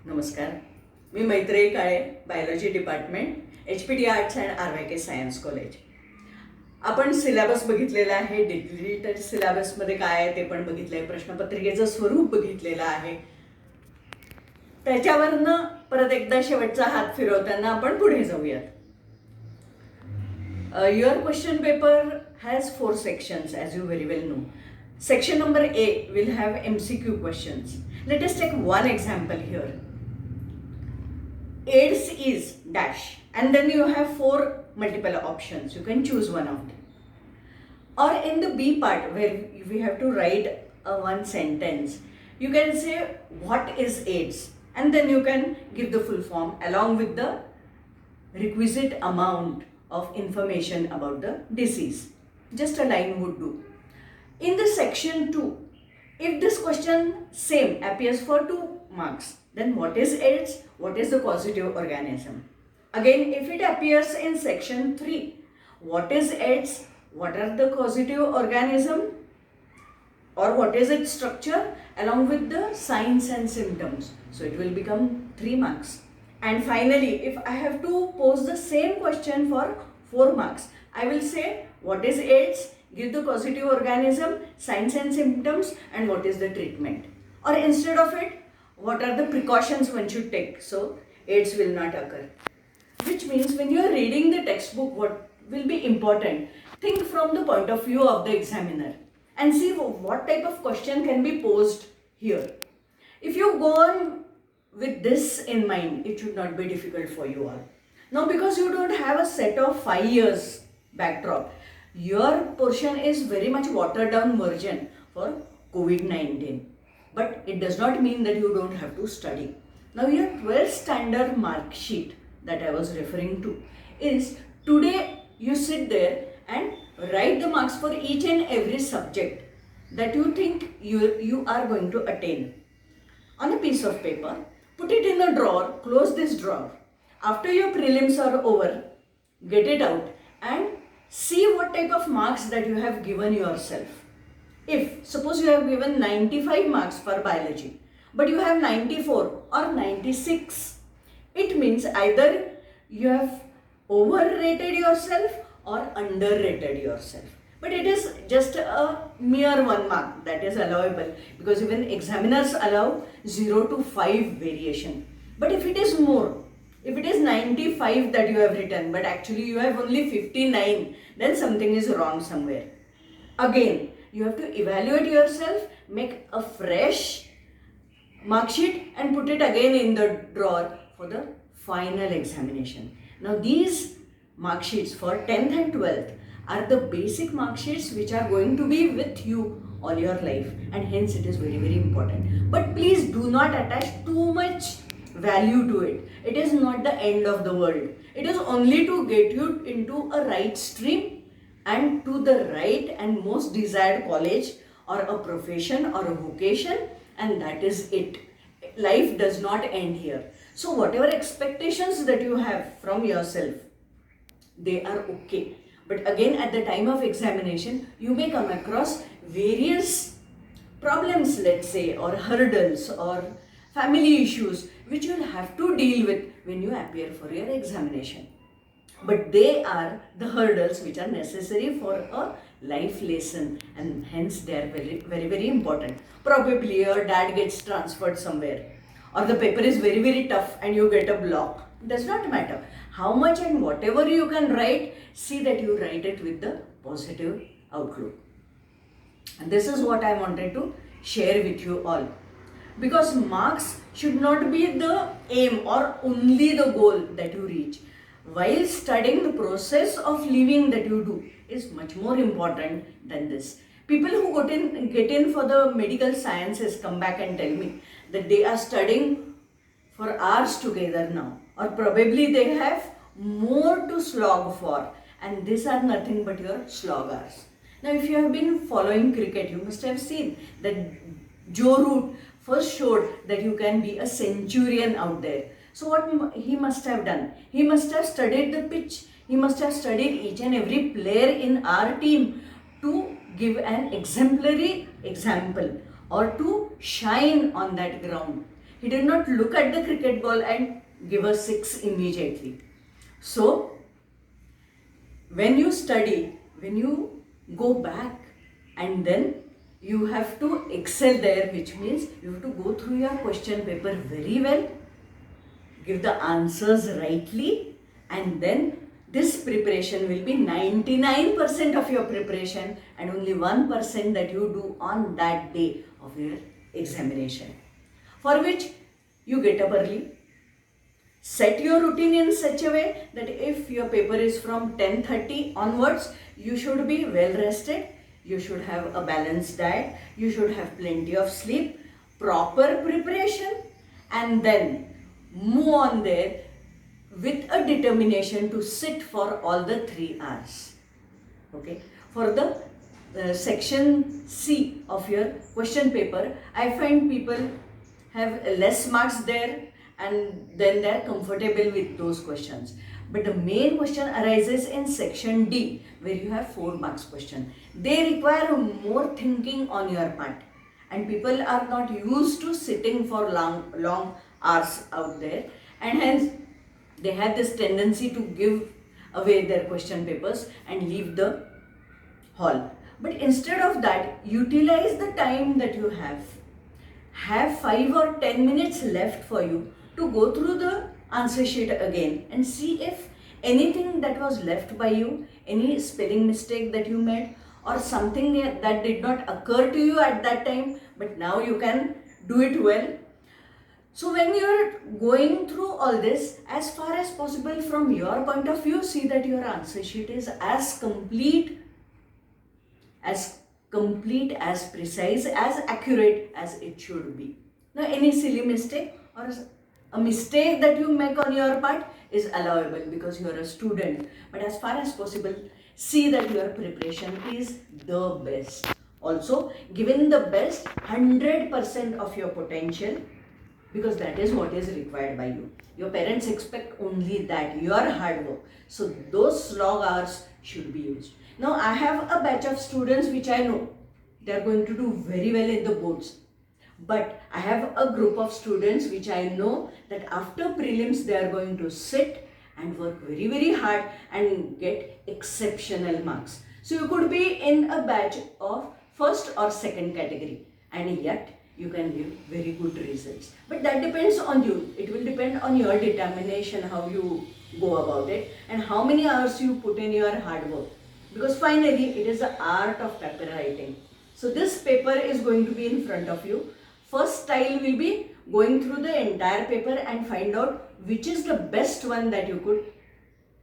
नमस्कार. मी Maitreyi Kale, biology department, HPD arts and RYK science college. आपण सिलेबस बघितलेला आहे. डिजिटल सिलेबसमध्ये काय आहे ते पण बघितलं आहे. प्रश्नपत्रिकेचं स्वरूप बघितलेलं आहे. त्याच्यावरनं परत एकदा शेवटचा हात फिरवताना आपण पुढे जाऊयात. Your question paper has 4 sections, as you very well know. Section number A will have MCQ questions. Let us take one example here. AIDS is dash, and then you have 4 multiple options. You can choose one of them. Or in the B part, where we have to write one sentence, you can say what is AIDS, and then you can give the full form along with the requisite amount of information about the disease. Just a line would do. In the section 2, if this question same appears for 2 marks, then what is AIDS? What is the causative organism? Again, if it appears in section 3, what is AIDS? What are the causative organism? Or what is its structure? Along with the signs and symptoms. So it will become 3 marks. And finally, if I have to pose the same question for 4 marks, I will say what is AIDS? Give the causative organism, signs and symptoms, and what is the treatment. Or instead of it, what are the precautions one should take so AIDS will not occur. Which means when you are reading the textbook, what will be important? Think from the point of view of the examiner and see what type of question can be posed here. If you go on with this in mind, it should not be difficult for you all. Now, because you don't have a set of 5 years backdrop, your portion is very much watered down version for COVID-19. But it does not mean that you don't have to study. Now, your 12th standard mark sheet that I was referring to is today you sit there and write the marks for each and every subject that you think you are going to attain. On a piece of paper, put it in a drawer, close this drawer. After your prelims are over, get it out and see what type of marks that you have given yourself. If suppose you have given 95 marks for biology, but you have 94 or 96, it means either you have overrated yourself or underrated yourself. But it is just a mere 1 mark that is allowable, because even examiners allow 0 to 5 variation. But if it is more, if it is 95 that you have written, but actually you have only 59, then something is wrong somewhere. Again, you have to evaluate yourself, make a fresh mark sheet and put it again in the drawer for the final examination. Now these mark sheets for 10th and 12th are the basic mark sheets which are going to be with you all your life, and hence it is very, very important. But please do not attach too much value to it. It is not the end of the world. It is only to get you into a right stream and to the right and most desired college or a profession or a vocation, and that is it. Life does not end here. So whatever expectations that you have from yourself, they are okay. But again, at the time of examination, you may come across various problems, let's say, or hurdles or family issues which you'll have to deal with when you appear for your examination. But they are the hurdles which are necessary for a life lesson, and hence they are very, very, very important. Probably your dad gets transferred somewhere, or the paper is very, very tough and you get a block. It does not matter. How much and whatever you can write, see that you write it with the positive outlook. And this is what I wanted to share with you all. Because marks should not be the aim or only the goal that you reach. While studying, the process of living that you do is much more important than this. People who get in for the medical sciences come back and tell me that they are studying for hours together now, or probably they have more to slog for, and these are nothing but your sloggers. Now, if you have been following cricket, you must have seen that Joe Root first showed that you can be a centurion out there. So what he must have done? He must have studied the pitch. He must have studied each and every player in our team to give an exemplary example or to shine on that ground. He did not look at the cricket ball and give a 6 immediately. So, when you study, when you go back and then you have to excel there, which means you have to go through your question paper very well, give the answers rightly, and then this preparation will be 99% of your preparation and only 1% that you do on that day of your examination, for which you get up early. Set your routine in such a way that if your paper is from 10:30 onwards, you should be well rested, you should have a balanced diet, you should have plenty of sleep, proper preparation, and then move on there with a determination to sit for all the 3 hours. Okay. For the section C of your question paper, I find people have less marks there and then they are comfortable with those questions. But the main question arises in section D, where you have 4 marks question. They require more thinking on your part, and people are not used to sitting for long hours out there, and hence they have this tendency to give away their question papers and leave the hall. But instead of that, utilize the time that you have. Have 5 or 10 minutes left for you to go through the answer sheet again and see if anything that was left by you, any spelling mistake that you made, or something that did not occur to you at that time, but now you can do it well. So when you are going through all this, as far as possible from your point of view, see that your answer sheet is as complete, as precise, as accurate as it should be. Now any silly mistake or a mistake that you make on your part is allowable because you are a student. But as far as possible, see that your preparation is the best. Also, giving the best 100% of your potential, because that is what is required by you. Your parents expect only that, your hard work. So those slog hours should be used. Now I have a batch of students which I know they are going to do very well in the boards. But I have a group of students which I know that after prelims they are going to sit and work very, very hard and get exceptional marks. So you could be in a batch of first or second category, and yet you can give very good results. But that depends on you. It will depend on your determination, how you go about it and how many hours you put in your hard work. Because finally it is the art of paper writing. So this paper is going to be in front of you. First style will be going through the entire paper and find out which is the best one that you could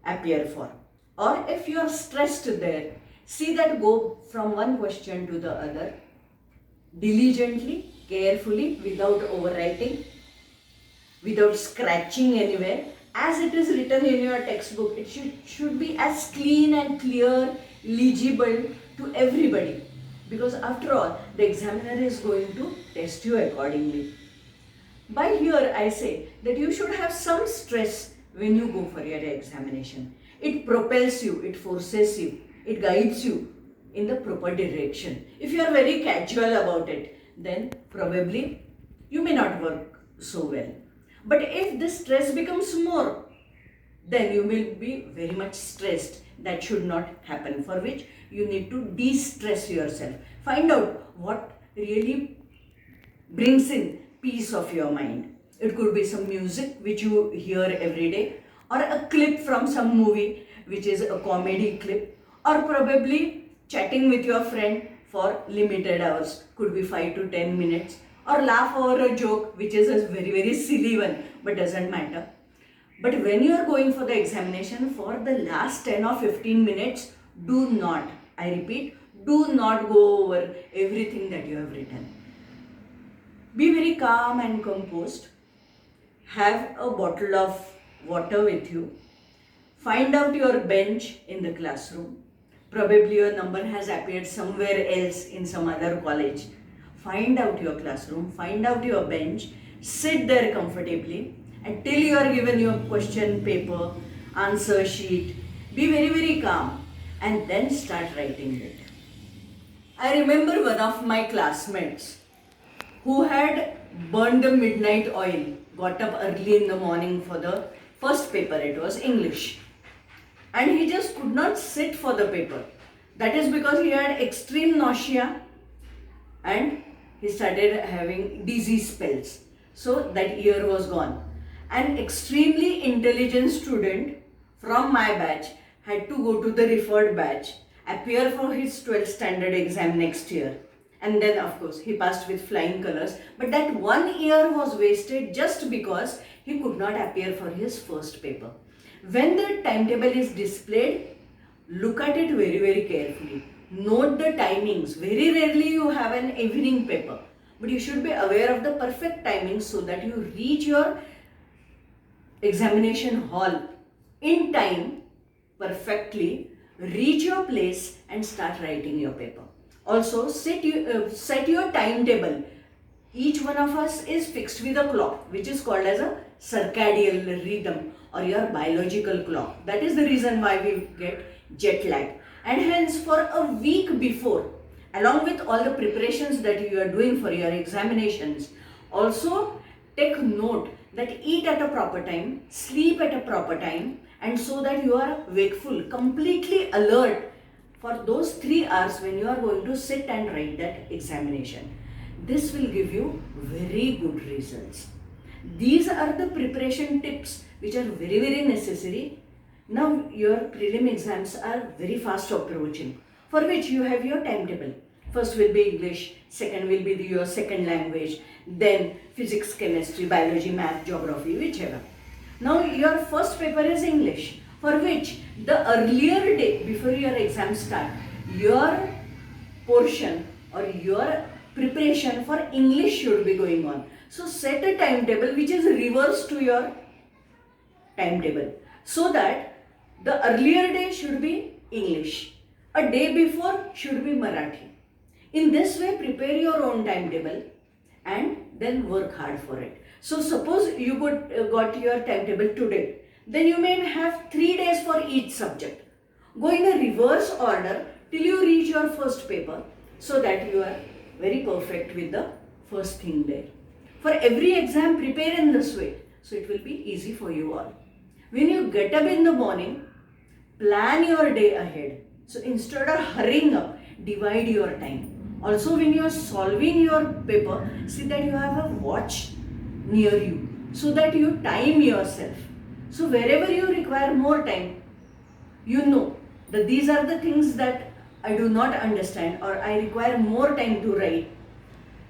appear for. Or if you are stressed there, see that go from one question to the other diligently, carefully, without overwriting, without scratching anywhere. As it is written in your textbook, it should be as clean and clear, legible to everybody. Because after all, the examiner is going to test you accordingly. By here, I say that you should have some stress when you go for your examination. It propels you, it forces you, it guides you in the proper direction. If you are very casual about it, then probably you may not work so well. But if the stress becomes more, then you will be very much stressed. That should not happen, for which you need to de-stress yourself. Find out what really brings in peace of your mind. It could be some music which you hear every day, or a clip from some movie which is a comedy clip, or probably chatting with your friend for limited hours, could be 5 to 10 minutes, or laugh over a joke which is a very, very silly one but doesn't matter. But when you are going for the examination, for the last 10 or 15 minutes, do not, I repeat, do not go over everything that you have written. Be very calm and composed. Have a bottle of water with you. Find out your bench in the classroom. Probably your number has appeared somewhere else in some other college. Find out your classroom, find out your bench, sit there comfortably until you are given your question paper, answer sheet. Be very, very calm and then start writing it. I remember one of my classmates who had burned the midnight oil, got up early in the morning for the first paper. It was English. And he just could not sit for the paper. That is because he had extreme nausea and he started having dizzy spells. So that year was gone. An extremely intelligent student from my batch had to go to the referred batch, appear for his 12th standard exam next year. And then of course he passed with flying colors. But that 1 year was wasted just because he could not appear for his first paper. When the timetable is displayed, look at it very, very carefully. Note the timings. Very rarely you have an evening paper, but you should be aware of the perfect timings so that you reach your examination hall in time perfectly, reach your place and start writing your paper. Also, set your timetable. Each one of us is fixed with a clock, which is called as a circadian rhythm or your biological clock. That is the reason why we get jet lag. And hence, for a week before, along with all the preparations that you are doing for your examinations, also take note that eat at a proper time, sleep at a proper time, and so that you are wakeful, completely alert for those 3 hours when you are going to sit and write that examination. This will give you very good results. These are the preparation tips which are very, very necessary. Now your prelim exams are very fast approaching, for which you have your timetable. First will be English, second will be your second language, then physics, chemistry, biology, math, geography, whichever. Now your first paper is English, for which the earlier day before your exam start, your portion or your preparation for English should be going on. So set a timetable which is reverse to your timetable, so that the earlier day should be English, a day before should be Marathi. In this way, prepare your own timetable and then work hard for it. So suppose you got your timetable today, then you may have 3 days for each subject. Go in a reverse order till you reach your first paper, so that you are very perfect with the first thing there. For every exam, prepare in this way, so it will be easy for you all. When you get up in the morning, plan your day ahead. So instead of hurrying up, divide your time. Also, when you are solving your paper, see that you have a watch near you, so that you time yourself. So wherever you require more time, you know that these are the things that I do not understand or I require more time to write.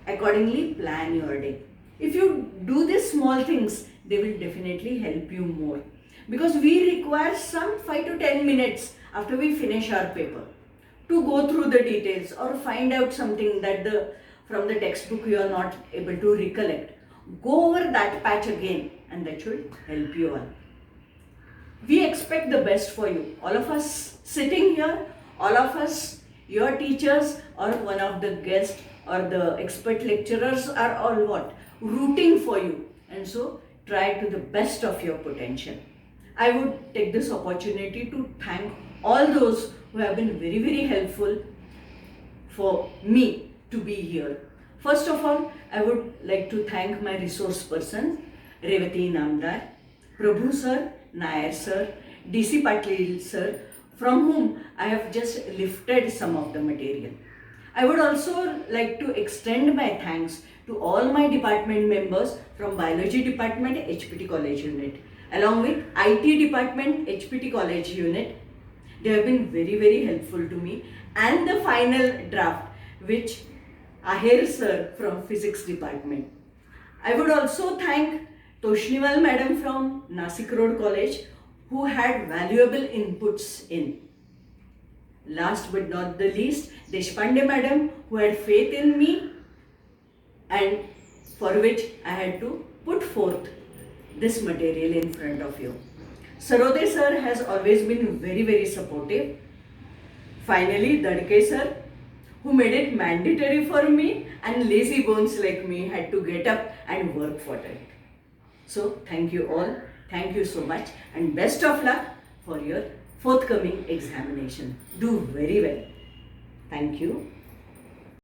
Accordingly, plan your day. If you do these small things, they will definitely help you more. Because we require some 5 to 10 minutes after we finish our paper to go through the details or find out something that from the textbook you are not able to recollect. Go over that patch again and that should help you all. We expect the best for you. All of us sitting here, all of us, your teachers or one of the guests or the expert lecturers are all what? Rooting for you. And so try to the best of your potential. I would take this opportunity to thank all those who have been very, very helpful for me to be here. First of all, I would like to thank my resource persons, Revati Namdar, Prabhu sir, Nair sir, DC Patil sir, from whom I have just lifted some of the material. I would also like to extend my thanks to all my department members from Biology Department, HPT College Unit, along with IT Department, HPT College Unit. They have been very, very helpful to me. And the final draft, which Aher sir from Physics Department. I would also thank Toshniwal madam from Nasik Road College, who had valuable inputs in. Last but not the least, Deshpande madam, who had faith in me and for which I had to put forth this material in front of you. Sarode sir has always been very, very supportive. Finally, Dadke sir, who made it mandatory for me, and lazy bones like me had to get up and work for it. So thank you all. Thank you so much and best of luck for your forthcoming examination. Do very well. Thank you.